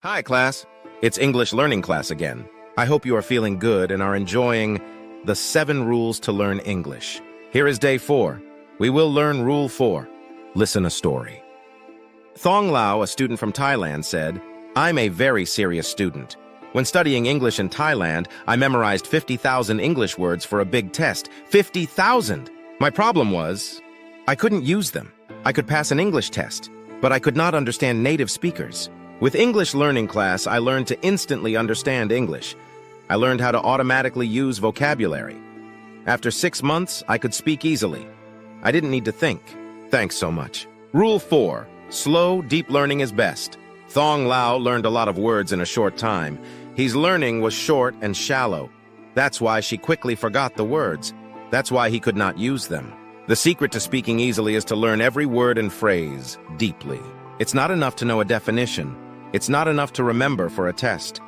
Hi, class. It's English learning class again. I hope you are feeling good and are enjoying the 7 rules to learn English. Here is day 4. We will learn rule 4. Listen a story. Thong Lao, a student from Thailand, said, "I'm a very serious student. When studying English in Thailand, I memorized 50,000 English words for a big test. 50,000! My problem was, I couldn't use them. I could pass an English test, but I could not understand native speakers. With English learning class, I learned to instantly understand English. I learned how to automatically use vocabulary. After 6 months, I could speak easily. I didn't need to think. Thanks so much." Rule 4. Slow, deep learning is best. Thong Lao learned a lot of words in a short time. His learning was short and shallow. That's why she quickly forgot the words. That's why he could not use them. The secret to speaking easily is to learn every word and phrase deeply. It's not enough to know a definition. It's not enough to remember for a test.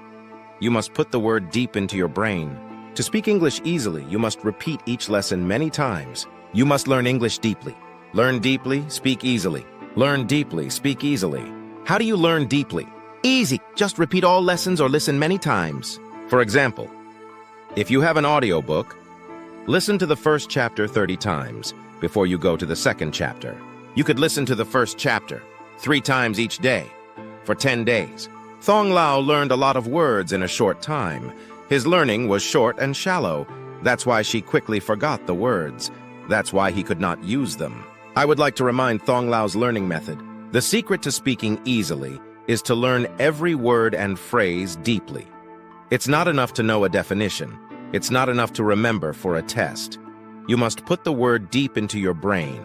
You must put the word deep into your brain. To speak English easily, you must repeat each lesson many times. You must learn English deeply. Learn deeply, speak easily. Learn deeply, speak easily. How do you learn deeply? Easy. Just repeat all lessons or listen many times. For example, if you have an audiobook, listen to the first chapter 30 times before you go to the second chapter. You could listen to the first chapter 3 times each day for 10 days. Thong Lao learned a lot of words in a short time. His learning was short and shallow. That's why she quickly forgot the words. That's why he could not use them. I would like to remind Thong Lao's learning method. The secret to speaking easily is to learn every word and phrase deeply. It's not enough to know a definition. It's not enough to remember for a test. You must put the word deep into your brain.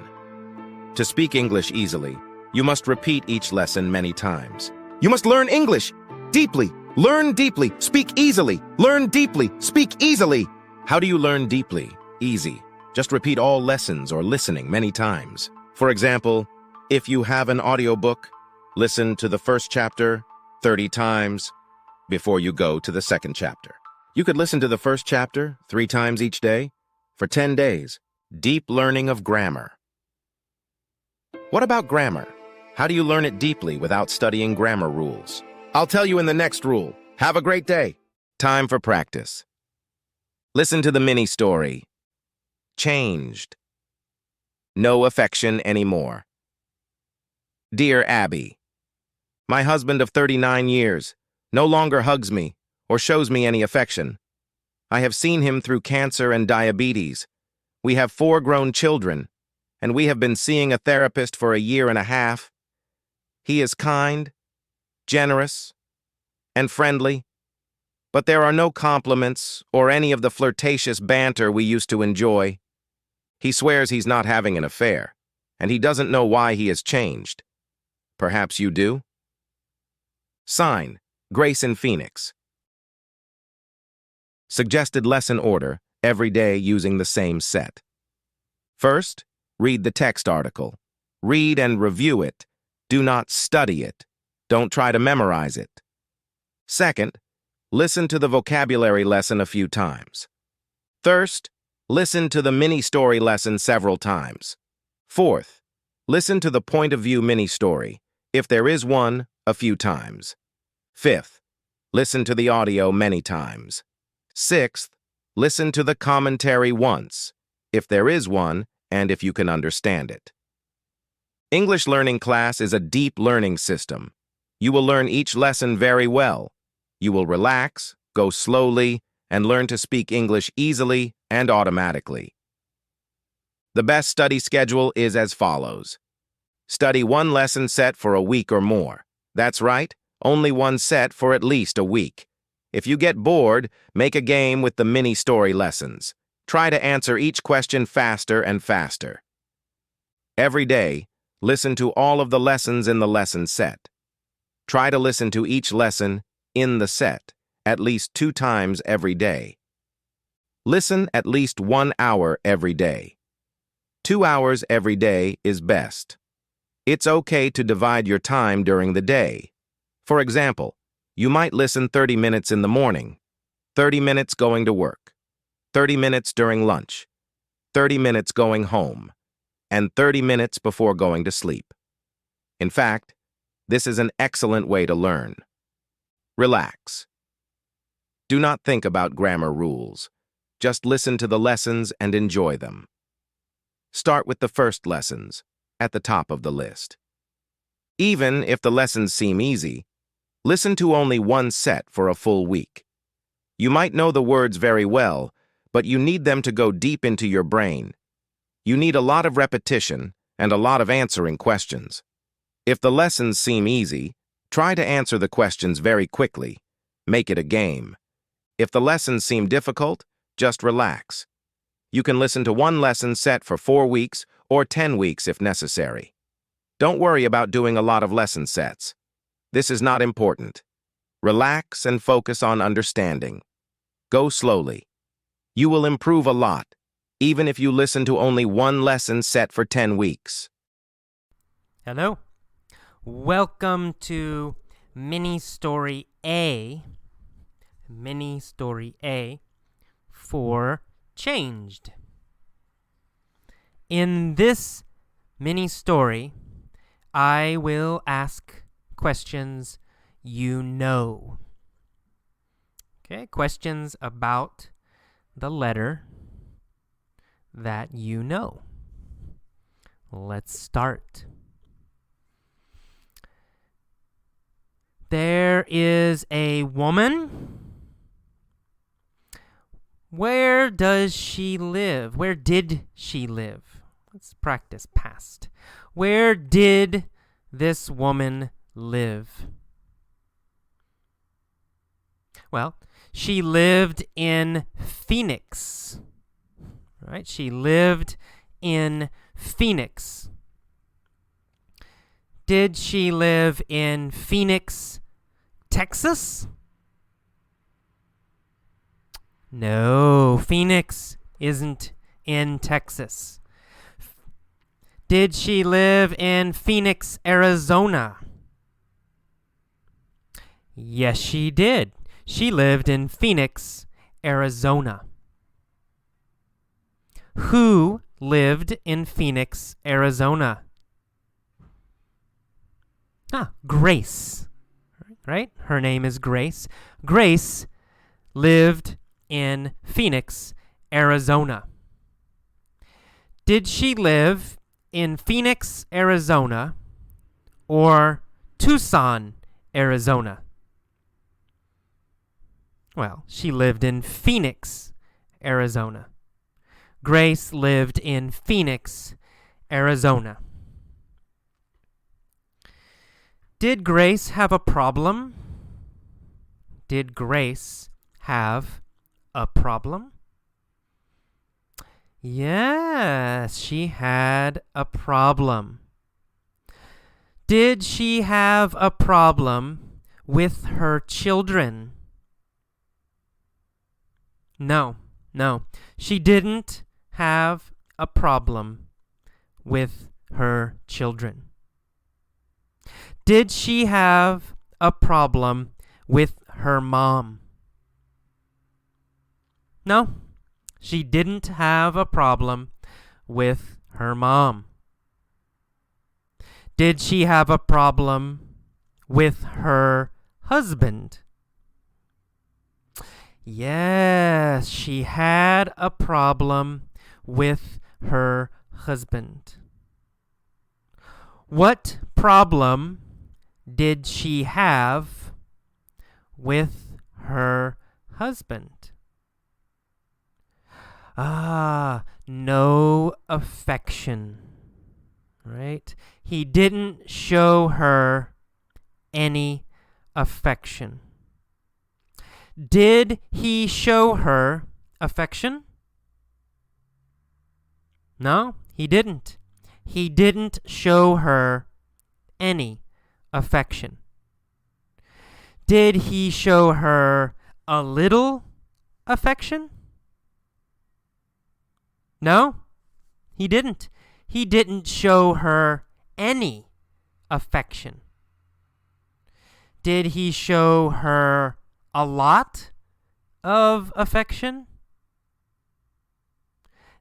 To speak English easily, you must repeat each lesson many times. You must learn English deeply. Learn deeply. Speak easily. Learn deeply. Speak easily. How do you learn deeply? Easy. Just repeat all lessons or listening many times. For example, if you have an audiobook, listen to the first chapter 30 times before you go to the second chapter. You could listen to the first chapter 3 times each day for 10 days. Deep learning of grammar. What about grammar? How do you learn it deeply without studying grammar rules? I'll tell you in the next rule. Have a great day. Time for practice. Listen to the mini story. Changed. No affection anymore. Dear Abby, my husband of 39 years no longer hugs me or shows me any affection. I have seen him through cancer and diabetes. We have 4 grown children, and we have been seeing a therapist for a year and a half. He is kind, generous, and friendly, but there are no compliments or any of the flirtatious banter we used to enjoy. He swears he's not having an affair, and he doesn't know why he has changed. Perhaps you do? Sign, Grace in Phoenix. Suggested lesson order, every day using the same set. First, read the text article. Read and review it. Do not study it. Don't try to memorize it. Second, listen to the vocabulary lesson a few times. Third, listen to the mini-story lesson several times. Fourth, listen to the point of view mini-story, if there is one, a few times. Fifth, listen to the audio many times. Sixth, listen to the commentary once, if there is one and if you can understand it. English learning class is a deep learning system. You will learn each lesson very well. You will relax, go slowly, and learn to speak English easily and automatically. The best study schedule is as follows. Study 1 lesson set for a week or more. That's right, only 1 set for at least a week. If you get bored, make a game with the mini-story lessons. Try to answer each question faster and faster. Every day, listen to all of the lessons in the lesson set. Try to listen to each lesson in the set at least 2 times every day. Listen at least 1 hour every day. 2 hours every day is best. It's okay to divide your time during the day. For example, you might listen 30 minutes in the morning, 30 minutes going to work, 30 minutes during lunch, 30 minutes going home, and 30 minutes before going to sleep. In fact, this is an excellent way to learn. Relax. Do not think about grammar rules. Just listen to the lessons and enjoy them. Start with the first lessons, at the top of the list. Even if the lessons seem easy, listen to only one set for a full week. You might know the words very well, but you need them to go deep into your brain. You need a lot of repetition and a lot of answering questions. If the lessons seem easy, try to answer the questions very quickly. Make it a game. If the lessons seem difficult, just relax. You can listen to one lesson set for 4 weeks or 10 weeks if necessary. Don't worry about doing a lot of lesson sets. This is not important. Relax and focus on understanding. Go slowly. You will improve a lot, even if you listen to only one lesson set for 10 weeks. Hello. Welcome to Mini Story A. Mini Story A for Changed. In this mini story, I will ask questions you know. Okay, questions about the letter that you know. Let's start. There is a woman. Where does she live? Where did she live? Let's practice past. Where did this woman live? Well, she lived in Phoenix. Right? She lived in Phoenix. Did she live in Phoenix, Texas? No, Phoenix isn't in Texas. Did she live in Phoenix, Arizona? Yes, she did. She lived in Phoenix, Arizona. Who lived in Phoenix, Arizona? Grace. Right? Her name is Grace. Grace lived in Phoenix, Arizona. Did she live in Phoenix, Arizona, or Tucson, Arizona? Well, she lived in Phoenix, Arizona. Grace lived in Phoenix, Arizona. Did Grace have a problem? Did Grace have a problem? Yes, she had a problem. Did she have a problem with her children? No. She didn't have a problem with her children. Did she have a problem with her mom? No, she didn't have a problem with her mom. Did she have a problem with her husband? Yes, she had a problem with her husband. What problem did she have with her husband? No affection, right? He didn't show her any affection. Did he show her affection? No, he didn't. He didn't show her any affection. Did he show her a little affection? No, he didn't. He didn't show her any affection. Did he show her a lot of affection?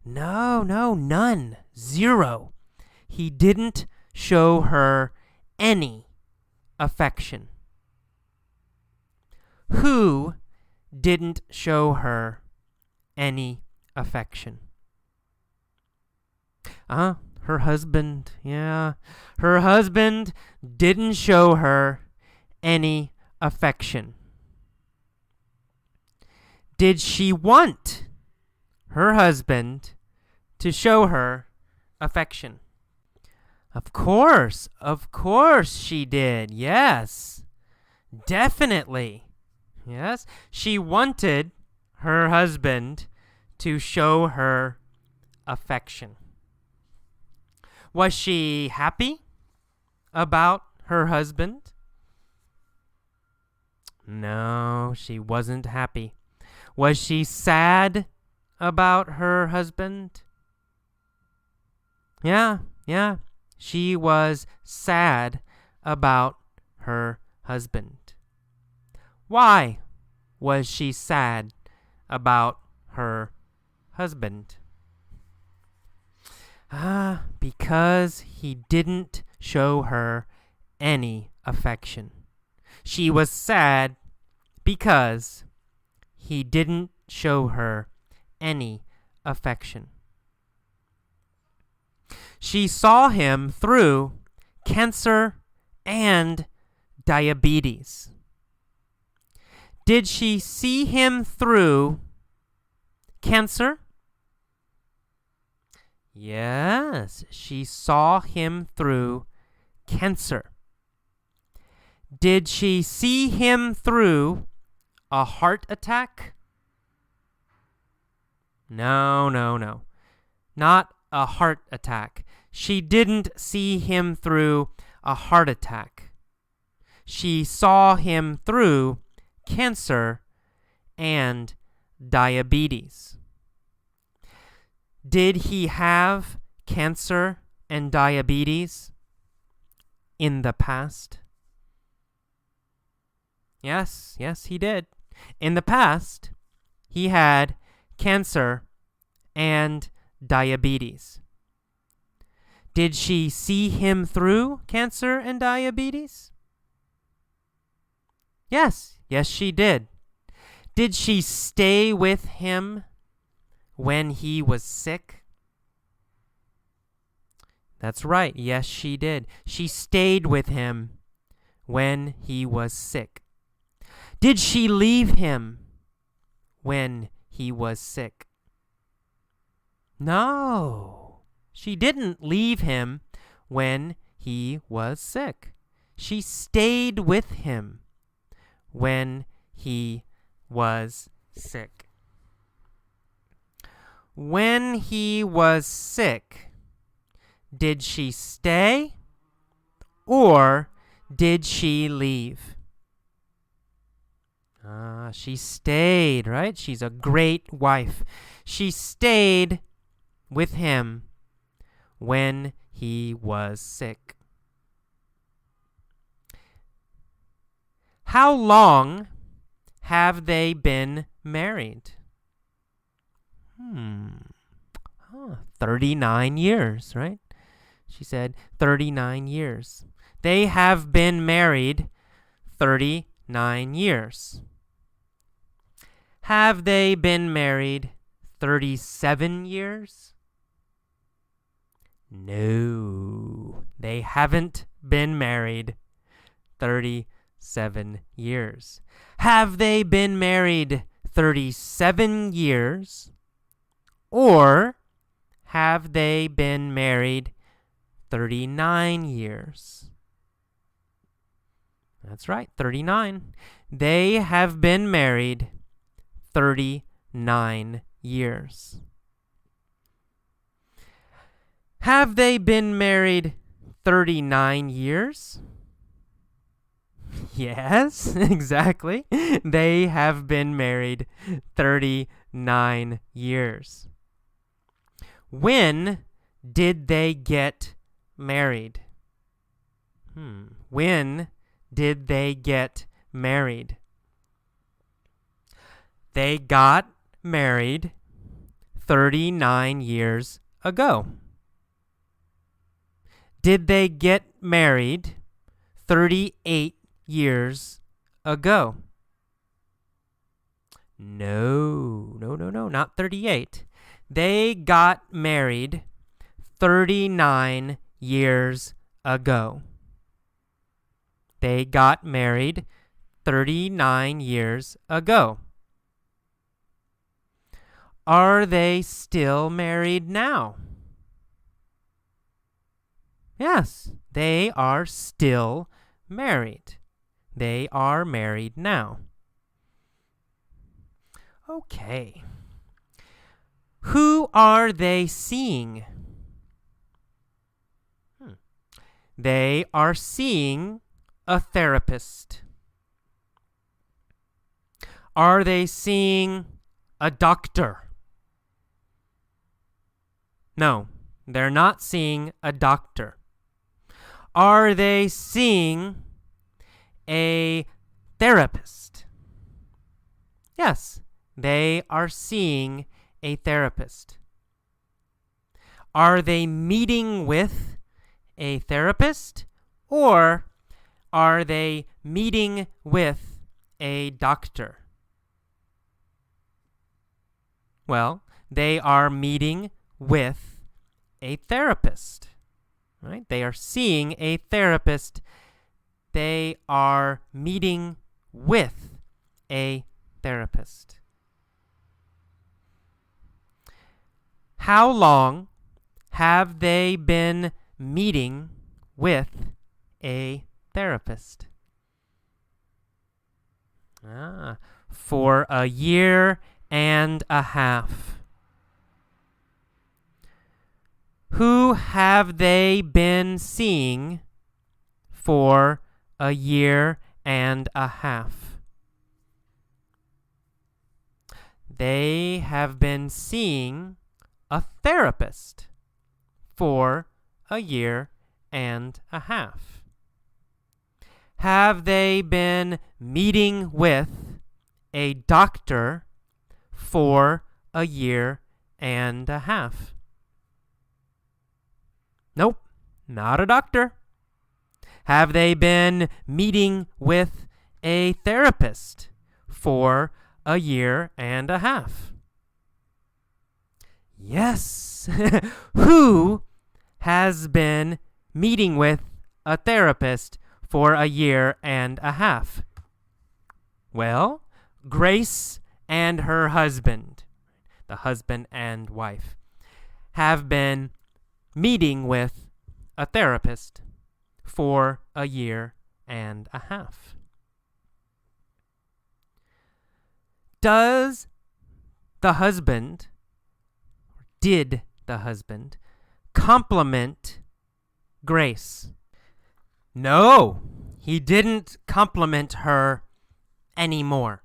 No, none. 0. He didn't show her any affection. Who didn't show her any affection? Her husband. Yeah, her husband didn't show her any affection. Did she want her husband to show her affection? Of course she did. Yes, definitely. Yes, she wanted her husband to show her affection. Was she happy about her husband? No, she wasn't happy. Was she sad about her husband? Yeah, she was sad about her husband. Why was she sad about her husband? Because he didn't show her any affection. She was sad because he didn't show her any affection. She saw him through cancer and diabetes. Did she see him through cancer? Yes, she saw him through cancer. Did she see him through a heart attack? No. Not a heart attack. She didn't see him through a heart attack. She saw him through cancer and diabetes. Did he have cancer and diabetes in the past? Yes, he did. In the past, he had cancer and diabetes. Did she see him through cancer and diabetes? Yes, she did. Did she stay with him when he was sick? That's right. Yes, she did. She stayed with him when he was sick. Did she leave him when he was sick? No, she didn't leave him when he was sick. She stayed with him when he was sick. When he was sick, did she stay or did she leave? She stayed, right? She's a great wife. She stayed with him when he was sick. How long have they been married? 39 years, right? She said 39 years. They have been married 39 years. Have they been married 37 years? No, they haven't been married 37 years. Have they been married 37 years? Or have they been married 39 years? That's right, 39. They have been married 39 years. Have they been married 39 years? Yes, exactly. They have been married 39 years. When did they get married? When did they get married? They got married 39 years ago. Did they get married 38 years ago? No, not 38. They got married 39 years ago. They got married 39 years ago. Are they still married now? Yes, they are still married. They are married now. Okay. Who are they seeing? They are seeing a therapist. Are they seeing a doctor? No, they're not seeing a doctor. Are they seeing a therapist? Yes, they are seeing a therapist. Are they meeting with a therapist, or are they meeting with a doctor? Well, they are meeting with a therapist, right? They are seeing a therapist. They are meeting with a therapist. How long have they been meeting with a therapist? For a year and a half. Who have they been seeing for a year and a half? They have been seeing a therapist for a year and a half. Have they been meeting with a doctor for a year and a half? Nope, not a doctor. Have they been meeting with a therapist for a year and a half? Yes. Who has been meeting with a therapist for a year and a half? Well, Grace and her husband, the husband and wife, have been meeting with a therapist for a year and a half. Did the husband compliment Grace? No, he didn't compliment her anymore.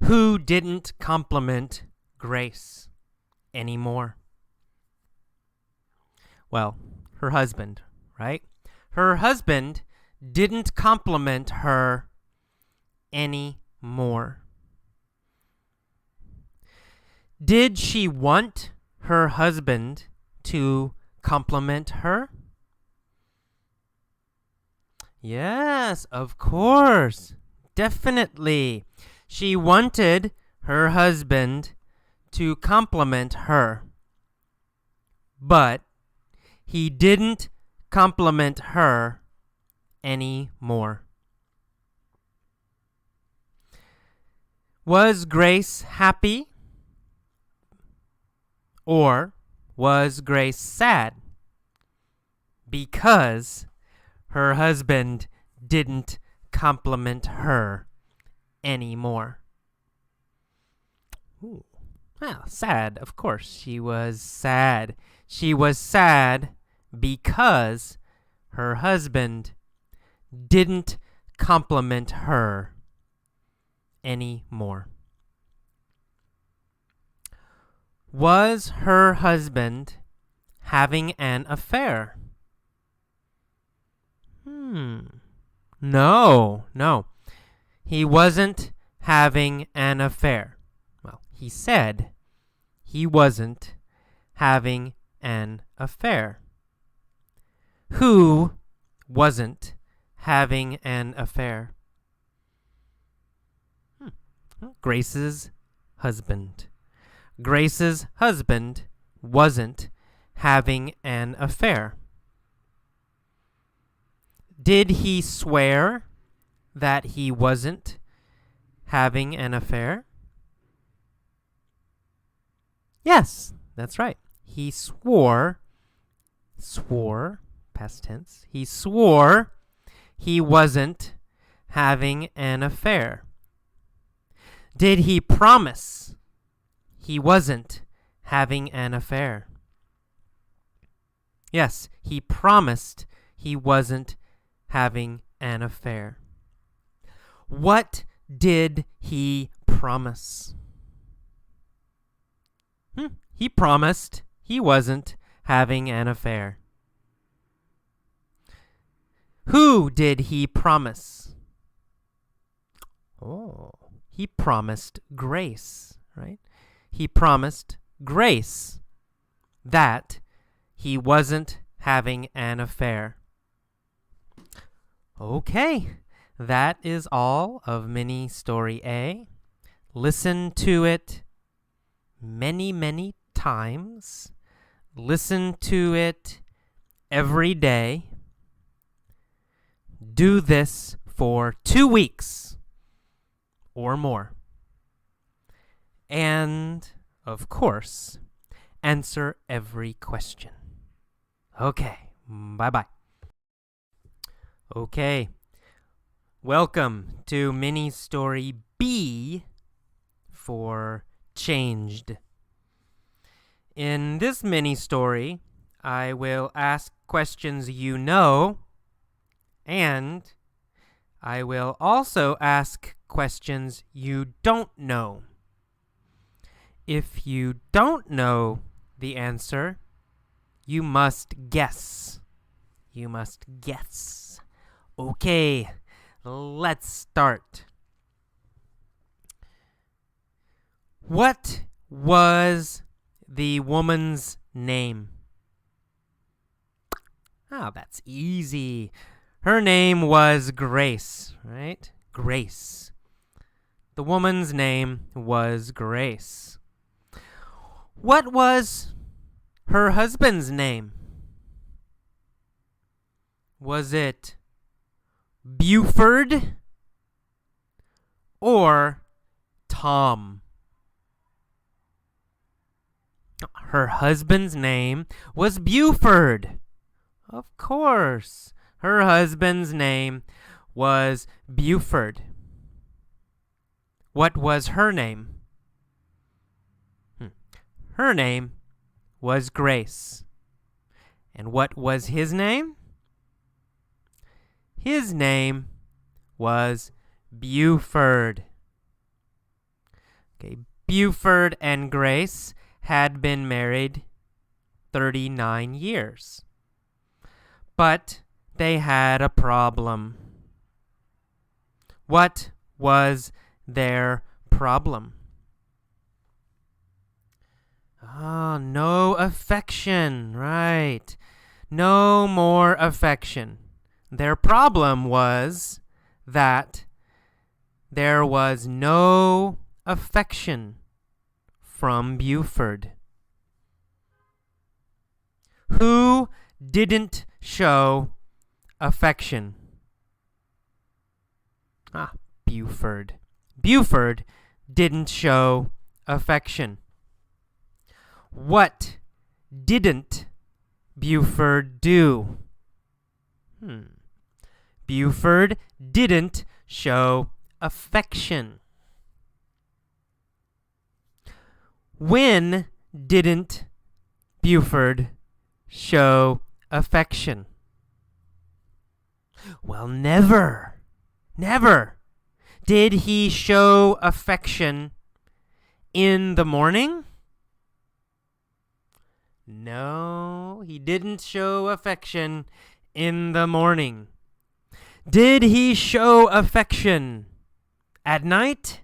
Who didn't compliment Grace anymore? Well, her husband, right? Her husband didn't compliment her anymore. Did she want her husband to compliment her? Yes, of course. Definitely. She wanted her husband to compliment her. But he didn't compliment her anymore. Was Grace happy? Or was Grace sad? Because her husband didn't compliment her anymore. Ooh. Well, sad, of course. She was sad. She was sad because her husband didn't compliment her anymore. Was her husband having an affair? No. He wasn't having an affair. Well, he said he wasn't having an affair. Who wasn't having an affair? Grace's husband. Grace's husband wasn't having an affair. Did he swear that he wasn't having an affair? Yes, that's right. He swore, past tense, he swore he wasn't having an affair. Did he promise he wasn't having an affair? Yes, he promised he wasn't having an affair. What did he promise? He promised he wasn't having an affair. Who did he promise? Oh, he promised Grace, right? He promised Grace that he wasn't having an affair. Okay, that is all of mini story A. Listen to it many, many times. Listen to it every day. Do this for 2 weeks or more. And, of course, answer every question. Okay, bye-bye. Okay, welcome to mini story B for changed. In this mini story, I will ask questions you know, and I will also ask questions you don't know. If you don't know the answer, you must guess. You must guess. Okay, let's start. What was the woman's name? Oh, that's easy. Her name was Grace, right? Grace. The woman's name was Grace. What was her husband's name? Was it Buford or Tom? Her husband's name was Buford. Of course, her husband's name was Buford. What was her name? Her name was Grace. And what was his name? His name was Buford. Okay, Buford and Grace had been married 39 years. But they had a problem. What was their problem? No affection, right. No more affection. Their problem was that there was no affection from Buford. Who didn't show affection? Buford. Buford didn't show affection. What didn't Buford do? Buford didn't show affection. When didn't Buford show affection? Well, never. Never. Did he show affection in the morning? No, he didn't show affection in the morning. Did he show affection at night?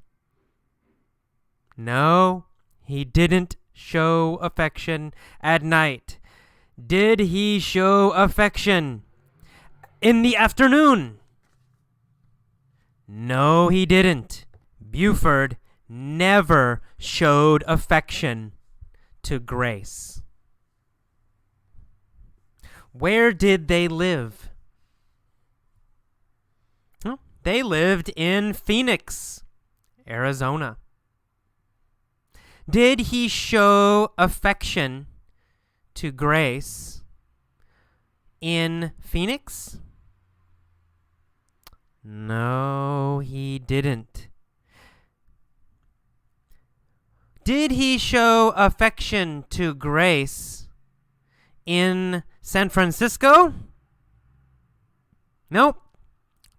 No, he didn't show affection at night. Did he show affection in the afternoon? No, he didn't. Buford never showed affection to Grace. Where did they live? Well, they lived in Phoenix, Arizona. Did he show affection to Grace in Phoenix? No, he didn't. Did he show affection to Grace in San Francisco? Nope.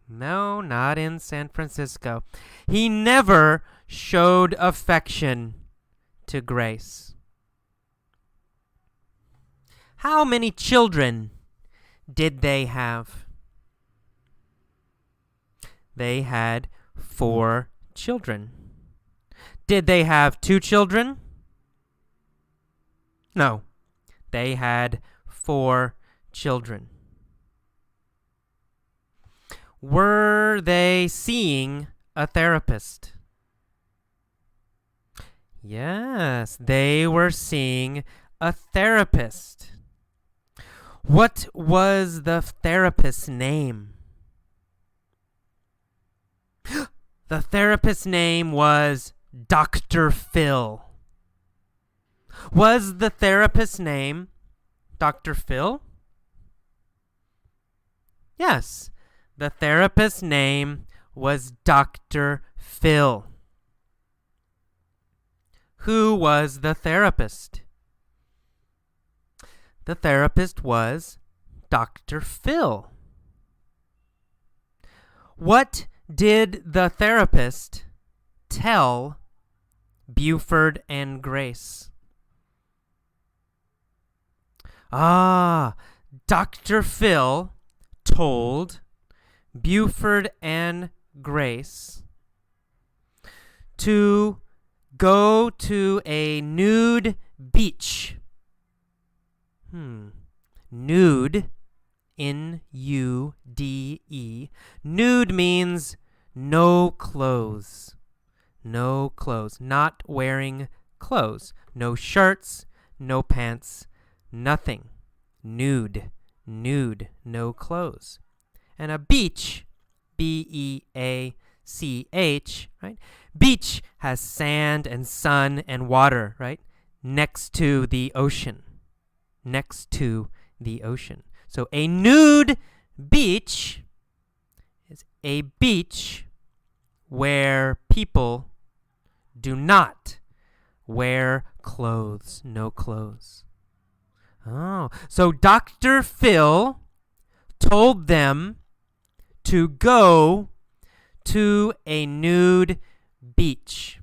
No, not in San Francisco. He never showed affection to Grace. How many children did they have? They had 4 children. Did they have 2 children? No, they had 4 children. Were they seeing a therapist? Yes, they were seeing a therapist. What was the therapist's name? The therapist's name was Dr. Phil. Was the therapist's name Dr. Phil? Yes, the therapist's name was Dr. Phil. Who was the therapist? The therapist was Dr. Phil. What did the therapist tell Buford and Grace? Dr. Phil told Buford and Grace to go to a nude beach. Nude, N-U-D-E. Nude means no clothes. No clothes. Not wearing clothes. No shirts, no pants, nothing. Nude. Nude. No clothes. And a beach, B-E-A-C-H, right? Beach has sand and sun and water, right? Next to the ocean. Next to the ocean. So a nude beach is a beach where people do not wear clothes. No clothes. Oh, so Dr. Phil told them to go to a nude beach.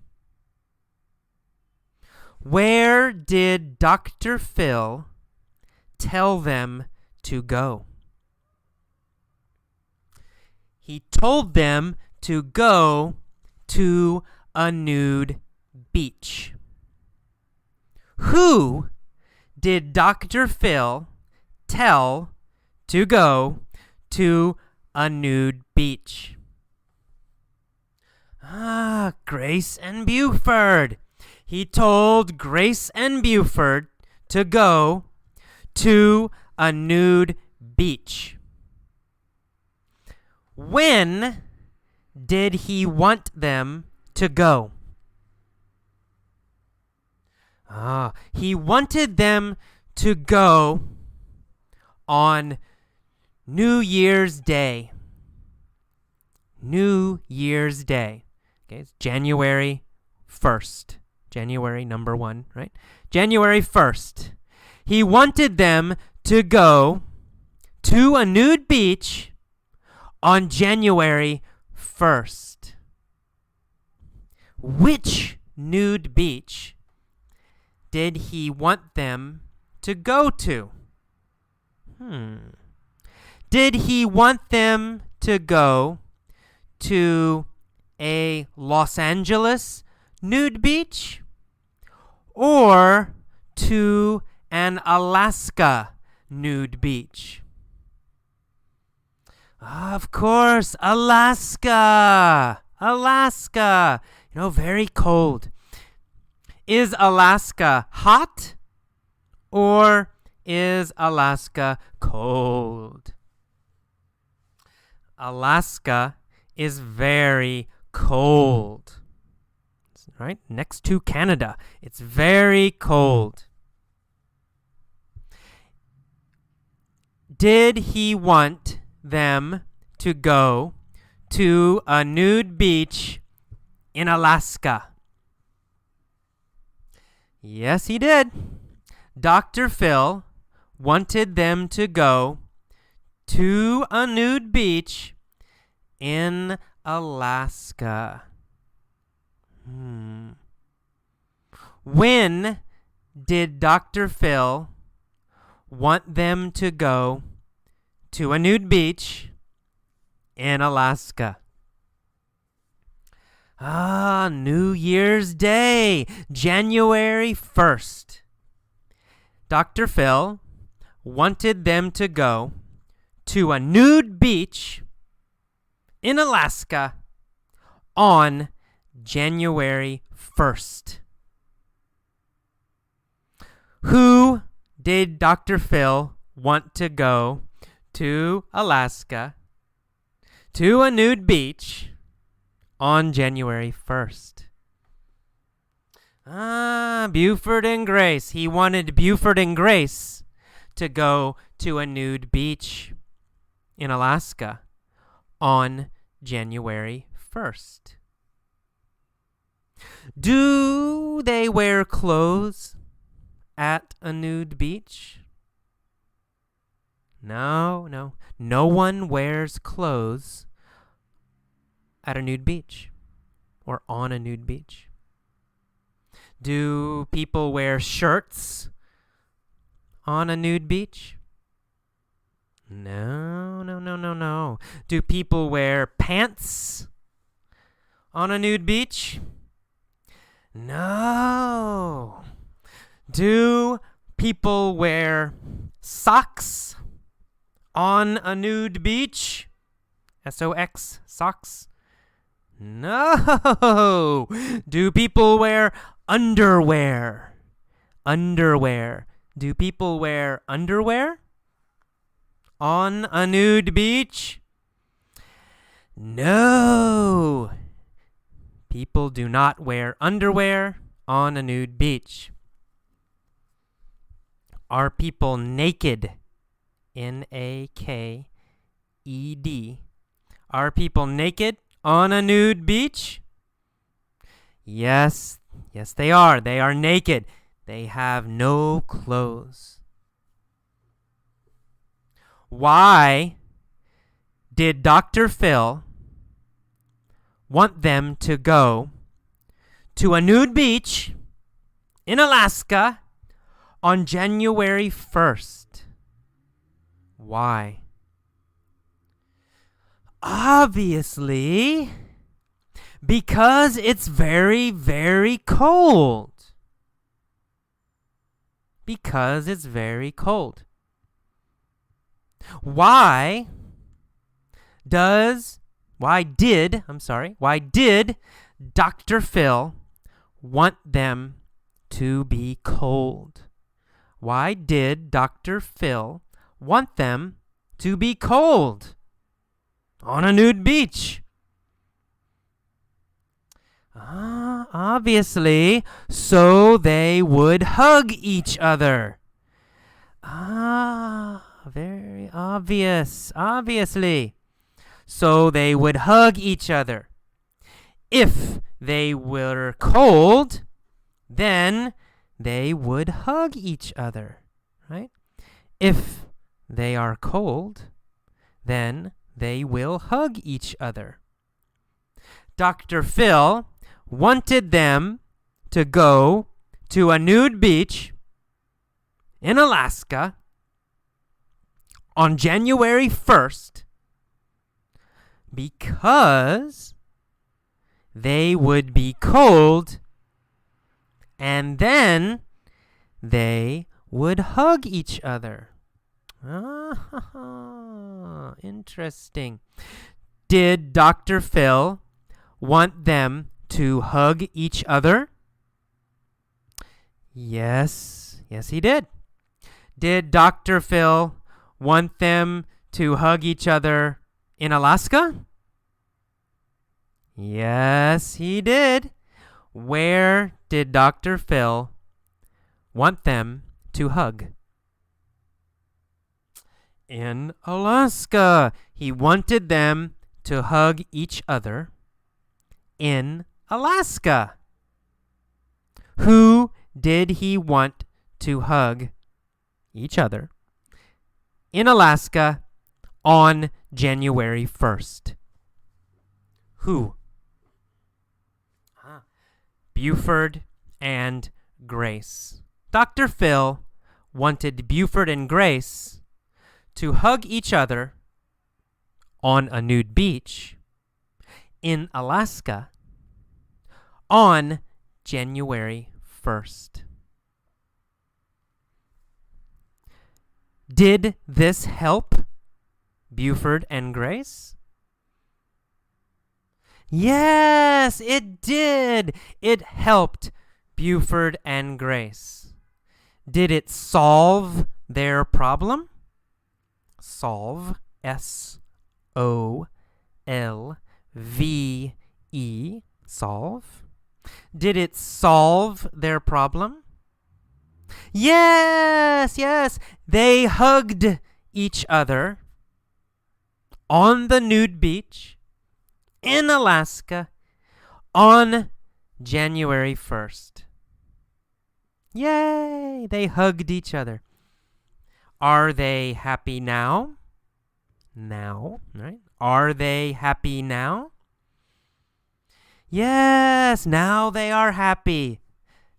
Where did Dr. Phil tell them to go? He told them to go to a nude beach. Who did Dr. Phil tell to go to a nude beach? Grace and Buford. He told Grace and Buford to go to a nude beach. When did he want them to go? He wanted them to go on New Year's Day. New Year's Day. Okay, it's January 1st. January number 1, right? January 1st. He wanted them to go to a nude beach on January 1st. Which nude beach did he want them to go to? Did he want them to go to a Los Angeles nude beach or to an Alaska nude beach? Of course, Alaska. Alaska. Very cold. Is Alaska hot or is Alaska cold? Alaska is very cold. Right? Next to Canada. It's very cold. Did he want them to go to a nude beach in Alaska? Yes, he did. Dr. Phil wanted them to go to a nude beach in Alaska. When did Dr. Phil want them to go to a nude beach in Alaska? New Year's Day, January 1st. Dr. Phil wanted them to go to a nude beach in Alaska on January 1st. Who did Dr. Phil want to go to Alaska to a nude beach on January 1st? Buford and Grace. He wanted Buford and Grace to go to a nude beach in Alaska on January 1st. Do they wear clothes at a nude beach? No. No one wears clothes at a nude beach or on a nude beach. Do people wear shirts on a nude beach? No. Do people wear pants on a nude beach? No. Do people wear socks on a nude beach? S-O-X, socks? No. Do people wear underwear? Underwear. Do people wear underwear on a nude beach? No. People do not wear underwear on a nude beach. Are people naked? N-A-K-E-D. Are people naked on a nude beach? Yes, they are. They are naked. They have no clothes. Why did Dr. Phil want them to go to a nude beach in Alaska on January 1st? Why? Obviously, because it's very, very cold. Because it's very cold. Why did Dr. Phil want them to be cold? Why did Dr. Phil want them to be cold on a nude beach? Obviously, so they would hug each other. Very obvious. Obviously. So they would hug each other. If they were cold, then they would hug each other, right? If they are cold, then they will hug each other. Dr. Phil wanted them to go to a nude beach in Alaska on January 1st because they would be cold and then they would hug each other. Interesting. Did Dr. Phil want them to hug each other? Yes, he did. Did Dr. Phil want them to hug each other in Alaska? Yes, he did. Where did Dr. Phil want them to hug? In Alaska. He wanted them to hug each other in Alaska. Who did he want to hug each other in Alaska on January 1st? Who? Buford and Grace. Dr. Phil wanted Buford and Grace to hug each other on a nude beach in Alaska on January 1st. Did this help Buford and Grace? Yes, it did. It helped Buford and Grace. Did it solve their problem? Solve, S-O-L-V-E, solve. Did it solve their problem? Yes, they hugged each other on the nude beach in Alaska on January 1st. Yay, they hugged each other. Are they happy now? Now, right? Are they happy now? Yes, now they are happy.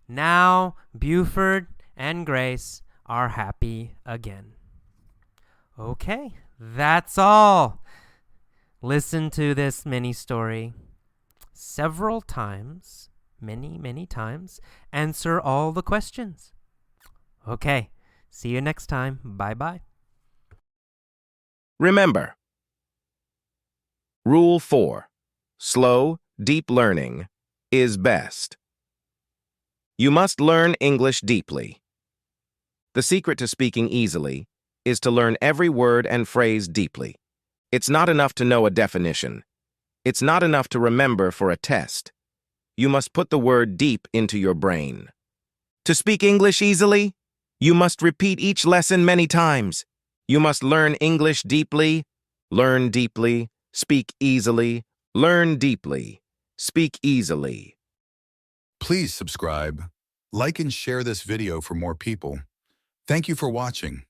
Now Buford and Grace are happy again. Okay, that's all. Listen to this mini story several times, many times. Answer all the questions. Okay, see you next time. Bye-bye. Remember, Rule 4. Slow, deep learning is best. You must learn English deeply. The secret to speaking easily is to learn every word and phrase deeply. It's not enough to know a definition. It's not enough to remember for a test. You must put the word deep into your brain. To speak English easily, you must repeat each lesson many times. You must learn English deeply, learn deeply, speak easily, learn deeply, speak easily. Please subscribe, like and share this video for more people. Thank you for watching.